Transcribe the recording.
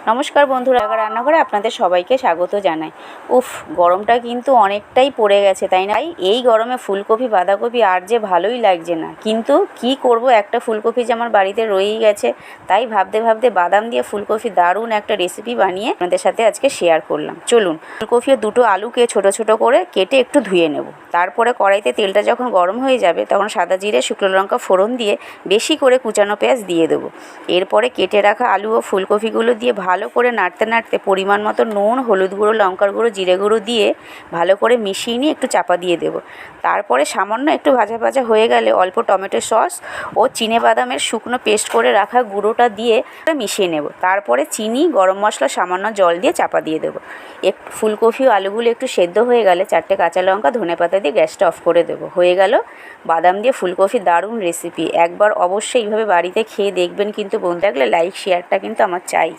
নমস্কার বন্ধুরা, রান্নাঘরে আপনাদের সবাইকে স্বাগত জানাই। উফ, গরমটা কিন্তু অনেকটাই পড়ে গেছে, তাই না? এই গরমে ফুলকপি বাঁধাকপি আর যে ভালোই লাগছে না, কিন্তু কি করব, একটা ফুলকপি যে আমার বাড়িতে রয়েই গেছে, তাই ভাবতে ভাবতে বাদাম দিয়ে ফুলকপি দারুণ একটা রেসিপি বানিয়ে আপনাদের সাথে আজকে শেয়ার করলাম। চলুন, ফুলকপি ও দুটো আলুকে ছোট ছোট করে কেটে একটু ধুয়ে নেব। তারপরে কড়াইতে তেলটা যখন গরম হয়ে যাবে তখন সাদা জিরে শুকনো লঙ্কা ফোড়ন দিয়ে বেশি করে কুচানো পেঁয়াজ দিয়ে দেবো। এরপরে কেটে রাখা আলু ও ফুলকপিগুলো দিয়ে ভালো করে নাড়তে নাড়তে পরিমাণ মতো নুন, হলুদ গুঁড়ো, লঙ্কার গুঁড়ো, জিরে গুঁড়ো দিয়ে ভালো করে মিশিয়ে নিয়ে একটু চাপা দিয়ে দেবো। তারপরে সামান্য একটু ভাজা ভাজা হয়ে গেলে অল্প টমেটো সস ও চিনেবাদামের শুকনো পেস্ট করে রাখা গুঁড়োটা দিয়ে মিশিয়ে নেব। তারপরে চিনি, গরম মশলা, সামান্য জল দিয়ে চাপা দিয়ে দেবো। ফুলকপি ও আলুগুলো একটু সেদ্ধ হয়ে গেলে 4টে কাঁচা লঙ্কা, ধনেপাতা দিয়ে গ্যাসটা অফ করে দেবো। হয়ে গেল বাদাম দিয়ে ফুলকপি দারুণ রেসিপি। একবার অবশ্যই এইভাবে বাড়িতে খেয়ে দেখবেন। কিন্তু বন্ধু থাকলে লাইক শেয়ারটা কিন্তু আমার চাই।